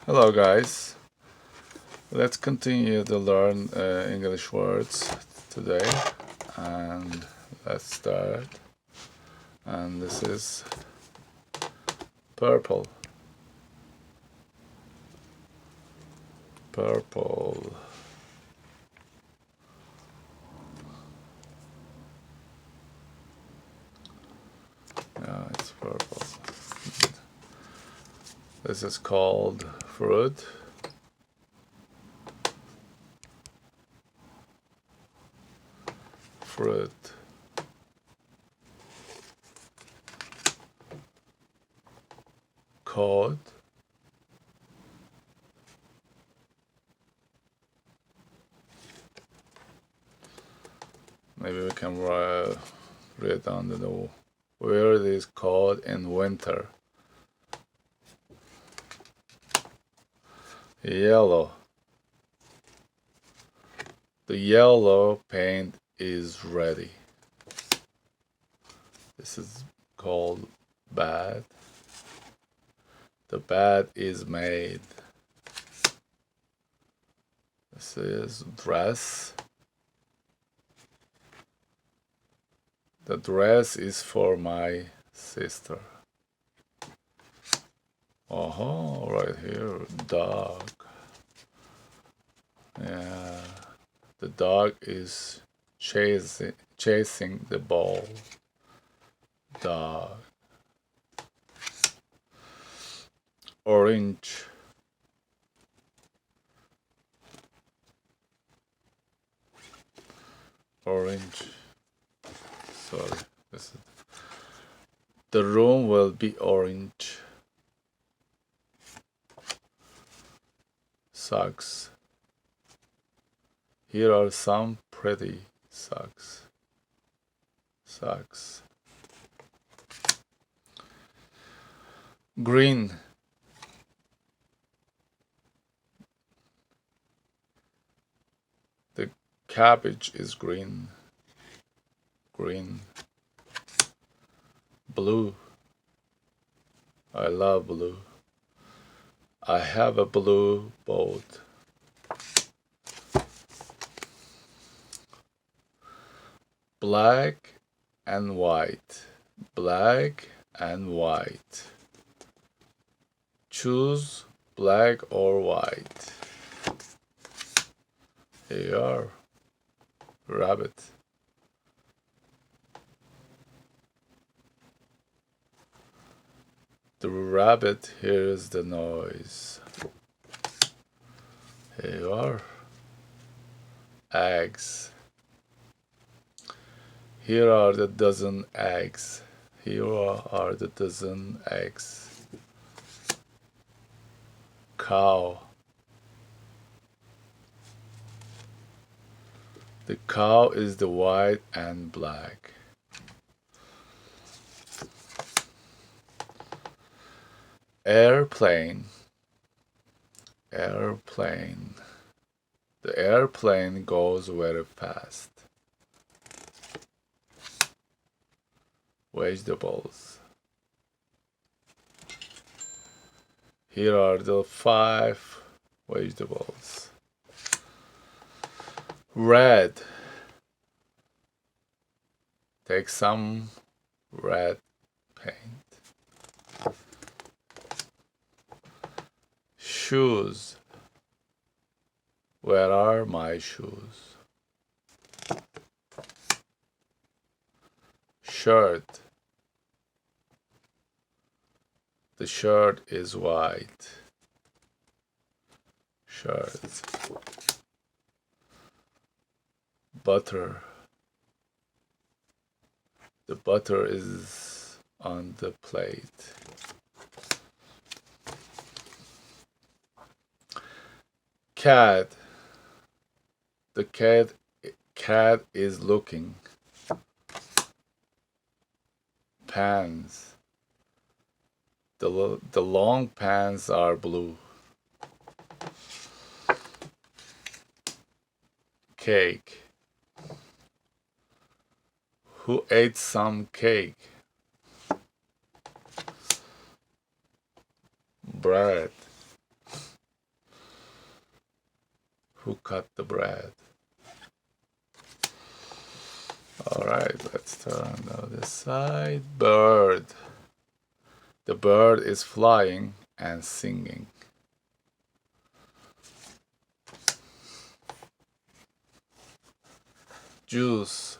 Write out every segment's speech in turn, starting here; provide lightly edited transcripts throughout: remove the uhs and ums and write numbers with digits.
Hello guys, let's continue to learn English words today, and let's start. And this is purple. Purple. Yeah, it's purple. This is called fruit. Fruit. Code. Maybe we can read down the where it is called in winter. Yellow. The yellow paint is ready. This is called bad. The bed is made. This is dress. The dress is for my sister. Right here, dog. Yeah, the dog is chasing the ball. Dog. Orange. Orange. Sorry, the room will be orange. Socks. Here are some pretty socks. Socks. Green. The cabbage is green. Green. Blue. I love blue. I have a blue boat. Black and white. Black and white. Choose black or white. Here you are. Rabbit. The rabbit hears the noise. Here you are. Eggs. Here are the dozen eggs. Here are the dozen eggs. Cow. The cow is the white and black. Airplane. Airplane. The airplane goes very fast. Vegetables. Here are the 5 vegetables. Red. Take some red paint. Shoes. Where are my shoes? Shirt. The shirt is white. Shirt. Butter. The butter is on the plate. Cat. The cat is looking. Pants. The long pants are blue. Cake. Who ate some cake? Bread. Who cut the bread? Alright, let's turn the other side. Bird. The bird is flying and singing. Juice.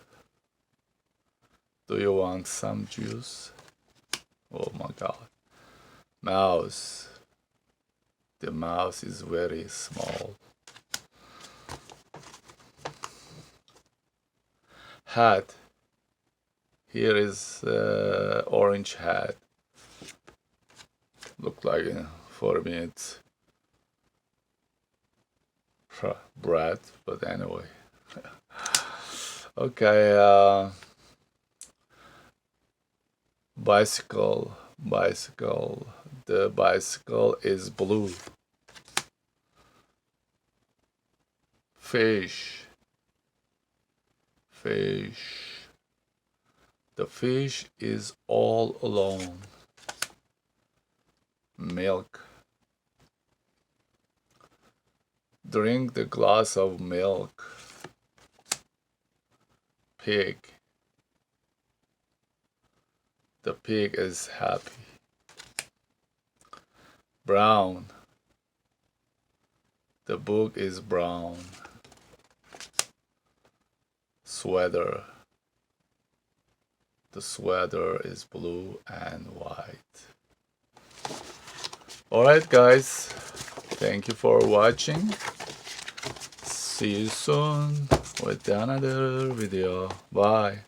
Do you want some juice? Oh my god. Mouse. The mouse is very small. Hat. Here is orange hat. Look like for me it's bread, but anyway. Okay. Bicycle. The bicycle is blue. Fish. The fish is all alone. Milk. Drink the glass of milk. Pig. The pig is happy. Brown. The book is brown. Sweater. The sweater is blue and white. Alright guys, thank you for watching. See you soon with another video. Bye.